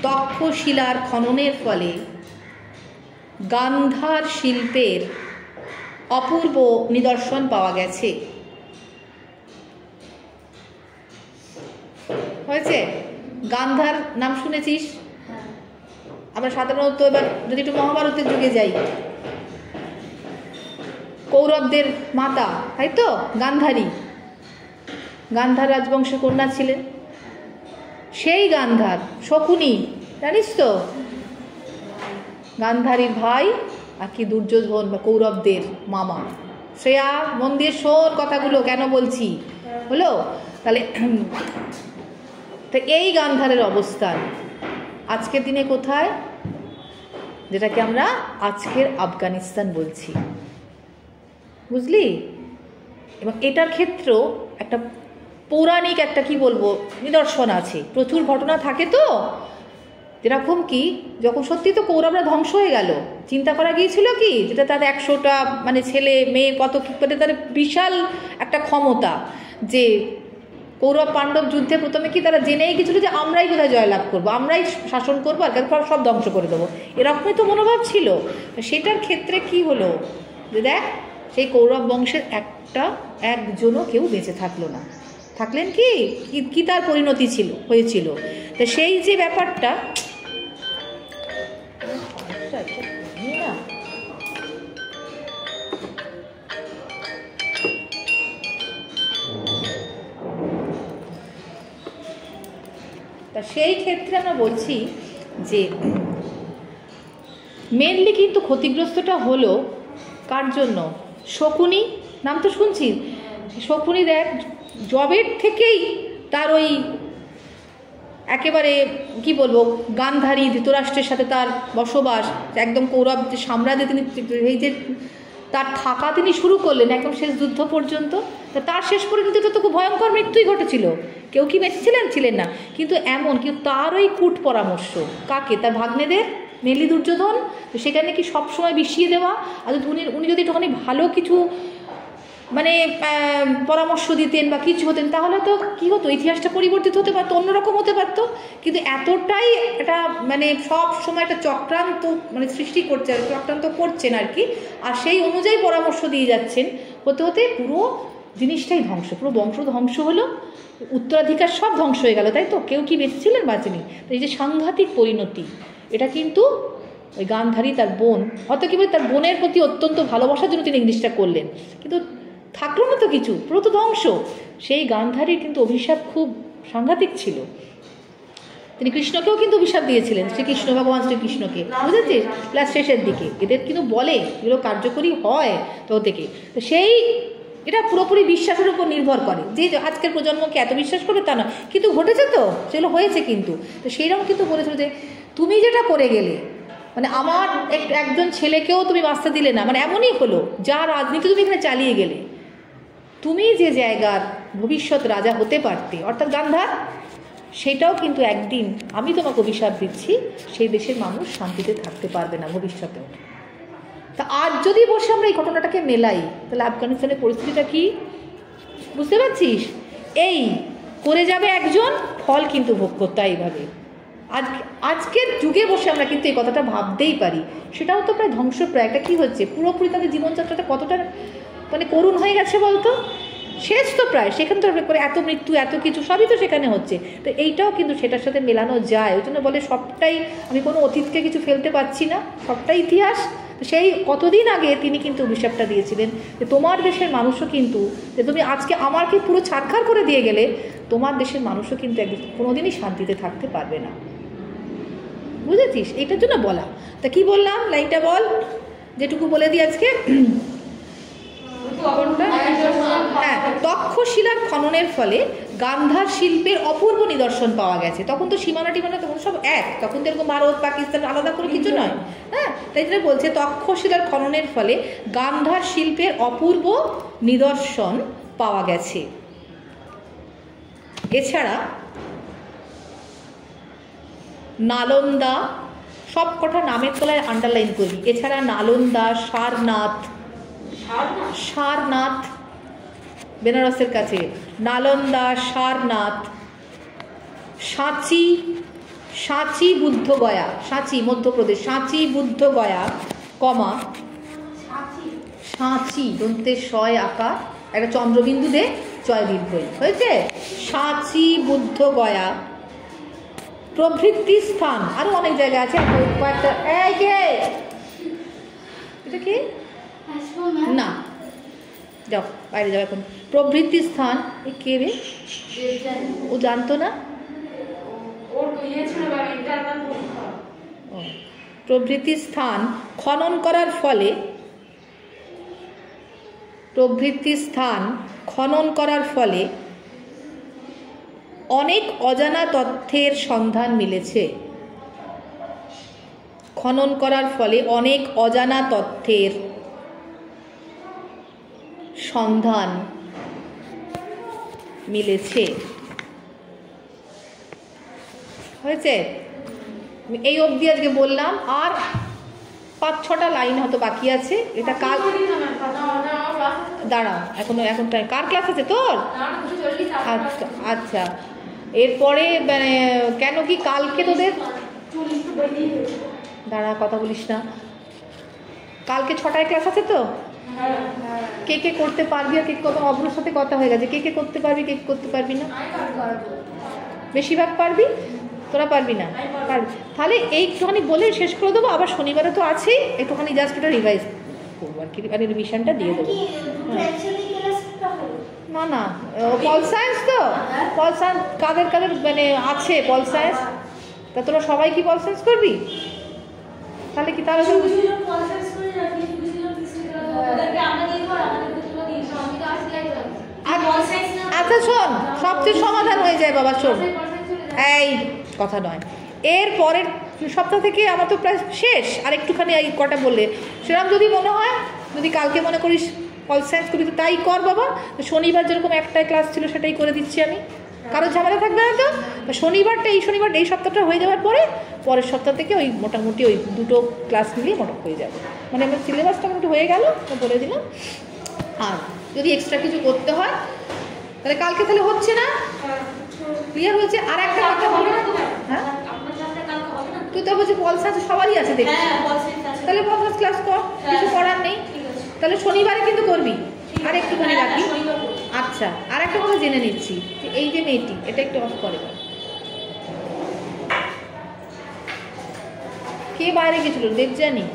তক্ষশিলার খননের ফলে গান্ধার শিল্পের অপূর্ব নিদর্শন পাওয়া গেছে। হয়েছে গান্ধার নাম শুনেছিস? আমরা সাধারণত এবার যদি একটু মহাভারতের যুগে যাই, কৌরবদের মাতা, তাই তো, গান্ধার রাজবংশের কন্যা ছিলেন। সেই গান্ধার শকুনি, জানিস তো, গান্ধারীর ভাই আর কি দুর্যোধন বা কৌরবদের মামা। শ্রেয়া মন দিয়ে শোন কথাগুলো কেন বলছি, হলো? তাহলে তো এই গান্ধারের অবস্থান আজকের দিনে কোথায়? যেটাকে আমরা আজকের আফগানিস্তান বলছি, বুঝলি? এবং এটার ক্ষেত্রেও একটা পৌরাণিক একটা কি বলবো নিদর্শন আছে, প্রচুর ঘটনা থাকে। তো যেরকম কি যখন সত্যি তো কৌরবরা ধ্বংস হয়ে গেল, চিন্তা করা গিয়েছিল কি যেটা তার 100টা মানে ছেলে মেয়ে কত মানে তার বিশাল একটা ক্ষমতা, যে কৌরব পাণ্ডব যুদ্ধে প্রথমে কি তারা জেনেই গেছিল যে আমরাই বোধহয় জয়লাভ করবো, আমরাই শাসন করবো, আর সব ধ্বংস করে দেবো, এরকমই তো মনোভাব ছিল। সেটার ক্ষেত্রে কি হলো যে দেখ, সেই কৌরব বংশের একজনও কেউ বেঁচে থাকলো না। থাকলেন কি তার পরিণতি হয়েছিল। তো সেই যে ব্যাপারটা, তা সেই ক্ষেত্রে আমরা বলছি যে মেনলি কিন্তু ক্ষতিগ্রস্তটা হলো কার জন্য? শকুনি, নাম তো শুনছি। শকুনি দেখ জবের থেকেই তার ওই একেবারে কি বলবো গান্ধারী ধৃতরাষ্ট্রের সাথে তার বসবাস, একদম কৌরব যে সাম্রাজ্যে তিনি এই যে তার থাকা তিনি শুরু করলেন একদম শেষ যুদ্ধ পর্যন্ত। তার শেষ পরিণতিটা তো খুব ভয়ঙ্কর মৃত্যুই ঘটেছিল। কেউ কি বেঁচেছিলেন? ছিলেন না। কিন্তু এমন কিন্তু তার ওই কূট পরামর্শ কাকে? তার ভাগ্নেদের, মেনলি দুর্যোধন। তো সেখানে কি সবসময় বিষিয়ে দেওয়া, আর উনি যদি একটুখানি ভালো কিছু মানে পরামর্শ দিতেন বা কিছু হতেন, তাহলে তো কী হতো, ইতিহাসটা পরিবর্তিত হতে পারতো, অন্যরকম হতে পারতো। কিন্তু এতটাই এটা মানে সব সময় একটা চক্রান্ত মানে সৃষ্টি করছে, চক্রান্ত করছেন আর কি, আর সেই অনুযায়ী পরামর্শ দিয়ে যাচ্ছেন, হতে হতে পুরো জিনিসটাই ধ্বংস, পুরো বংশ ধ্বংস হলো, উত্তরাধিকার সব ধ্বংস হয়ে গেল, তাই তো? কেউ কি বেঁচেছিলেন? বাঁচেনি। তো এই যে সাংঘাতিক পরিণতি, এটা কিন্তু ওই গান্ধারী তার বোন, হয়তো কি বলি তার বোনের প্রতি অত্যন্ত ভালোবাসার জন্য তিনি এই জিনিসটা করলেন, কিন্তু থাকলো না তো কিছু, পুরো তো ধ্বংস। সেই গান্ধারীর কিন্তু অভিশাপ খুব সাংঘাতিক ছিল। তিনি কৃষ্ণকেও কিন্তু অভিশাপ দিয়েছিলেন, শ্রীকৃষ্ণ, ভগবান শ্রীকৃষ্ণকে, বুঝেছিস, ক্লাস শেষের দিকে। এদের কিন্তু বলে এগুলো কার্যকরী হয় তো থেকে। তো সেই এটা পুরোপুরি বিশ্বাসের উপর নির্ভর করে, যে আজকের প্রজন্মকে এত বিশ্বাস করবে তা না, কিন্তু ঘটেছে তো, সেগুলো হয়েছে কিন্তু। তো সেইরকম কিন্তু বলেছিল যে তুমি যেটা করে গেলে, মানে আমার একজন ছেলেকেও তুমি বাঁচতে দিলে না, মানে এমনই হলো, যা রাজনীতি তুমি এখানে চালিয়ে গেলে, তুমি যে জায়গার ভবিষ্যৎ রাজা হতে পারতে, অর্থাৎ গান্ধার, সেটাও কিন্তু একদিন আমি তোমাকে অভিশাপ দিচ্ছি, সেই দেশের মানুষ শান্তিতে থাকতে পারবে না ভবিষ্যতেও। তা আজ যদি বসে আমরা এই ঘটনাটাকে মেলাই, তাহলে আফগানিস্তানের পরিস্থিতিটা কি বুঝতে পারছিস? এই করে যাবে একজন, ফল কিন্তু ভোগ করতে এইভাবে। আজকের যুগে বসে আমরা কিন্তু এই কথাটা ভাবতেই পারি, সেটাও তো প্রায় ধ্বংসপ্রায় একটা কী হচ্ছে, পুরোপুরি তাদের জীবনযাত্রাটা কতটা মানে করুণ হয়ে গেছে বলতো, শেষ তো প্রায়, সেখানে তো করে এত মৃত্যু, এত কিছু সবই তো সেখানে হচ্ছে। তো এইটাও কিন্তু সেটার সাথে মেলানো যায়, ওই জন্য বলে সবটাই, আমি কোনো অতীতকে কিছু ফেলতে পারছি না, সবটাই ইতিহাস। সেই কতদিন আগে তিনি কিন্তু অভিশাপটা দিয়েছিলেন যে তোমার দেশের মানুষও কিন্তু, যে তুমি আজকে আমাকে পুরো ছাড়খাড় করে দিয়ে গেলে, তোমার দেশের মানুষও কিন্তু একদিন কোনোদিনই শান্তিতে থাকতে পারবে না, বুঝেছিস? এইটার জন্য বলা। তা কি বললাম, লাইনটা বল, যেটুকু বলে দিই আজকে। হ্যাঁ, তক্ষশিলার খননের ফলে গান্ধার শিল্পের অপূর্ব নিদর্শন পাওয়া গেছে। তখন তো সীমানা টিমানা তখন সব এক, তখন তো এরকম ভারত পাকিস্তান আলাদা করে কিছু নয়। হ্যাঁ, তাই জন্য বলছে তক্ষশিলার খননের ফলে গান্ধার শিল্পের অপূর্ব নিদর্শন পাওয়া গেছে। এছাড়া নালন্দা, সব কটা নামের তলায় আন্ডারলাইন করবি। এছাড়া নালন্দা, সারনাথ বেনারসের কাছে, নালন্দা, সারনাথ, সাঁচি বুদ্ধগয়া, সাঁচি মধ্যপ্রদেশ, সাঁচি বুদ্ধগয়া, কমা সাঁচি দন্তের শয় আঁকা একটা চন্দ্রবিন্দু দে জয় দীর্ঘ হয়েছে, সাঁচি বুদ্ধগয়া প্রভৃতি স্থান, আরো অনেক জায়গা আছে কয়েকটা। এই কে এটা কি না, যাও বাইরে যাও এখন। প্রভৃতি স্থান, এ কে রে, ও জানতো না। প্রভৃতি স্থান খনন করার ফলে, প্রভৃতি স্থান খনন করার ফলে অনেক অজানা তথ্যের সন্ধান মিলেছে। খনন করার ফলে অনেক অজানা তথ্যের সন্ধান মিলেছে। হয়েছে? এই অবধি আজকে বললাম, আর 5-6টা লাইন হয়তো বাকি আছে। এটা কাল, দাঁড়া এখন কার ক্লাস আছে তোর? আচ্ছা আচ্ছা, এরপরে মানে কেন কি কালকে তোদের, দাঁড়া কথা বলিস না, কালকে 6টায় ক্লাস আছে তো? কে কে করতে পারবি, আর কে কত অভ্রের সাথে কথা হয়ে গেছে, কে কে করতে পারবি, কে করতে পারবি না? বেশিরভাগ পারবি, তোরা পারবি না? পারবি, তাহলে এইটুখানি বলে শেষ করে দেবো। আবার শনিবারে তো আছেই, একটুখানি জাস্ট ওটা রিভাইজ করবো আর কি, মানে রিভিশনটা দিয়ে দেবো। না না, পল সায়েন্স তো, পল সায়েন্স কাদের কাদের মানে আছে পল সায়েন্স, তা তোরা সবাই কি পল সায়েন্স করবি? তাহলে কি তাহলে আচ্ছা শোন, সবচেয়ে সমাধান হয়ে যায় বাবা, শোন এই কথা নয়, এর পরের সপ্তাহ থেকে আমার তো প্রায় শেষ, আর একটুখানি এই কটা বললে সেরকম যদি মনে হয় যদি কালকে মনে করিস অল সায়েন্স করবি তো তাই কর বাবা। শনিবার যেরকম একটাই ক্লাস ছিল সেটাই করে দিচ্ছি আমি, কারো ঝামেলা থাকবে না তো। শনিবারটা এই সপ্তাহটা হয়ে যাওয়ার পরে পরের সপ্তাহ থেকে ওই মোটামুটি ওই দুটো ক্লাস মিলিয়ে মোটামুটি হয়ে যাবে, মানে আমার সিলেবাসটা মোটামুটি হয়ে গেল বলে দিলাম। আর যদি এক্সট্রা কিছু করতে হয় তাহলে কালকে তাহলে হচ্ছে না, ক্লিয়ার হয়েছে। আর একটা কথা বলো, হ্যাঁ তুই তো বলছি পল সায়েন্স সবারই আছে দেখছি, তাহলে পল সায়েন্স ক্লাস কর, কিছু করার নেই। তাহলে শনিবারে কিন্তু করবি, আর একটুখানি রাখি। আচ্ছা, আর একটা কথা জেনে নিচ্ছি, এই যে মেয়েটি, এটা একটু অফ করে, কে বাইরে গেছিল দেবজানি?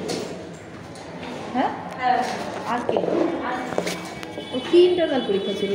হ্যাঁ, আর কে? ও কি ইন্টারনাল পরীক্ষা ছিল?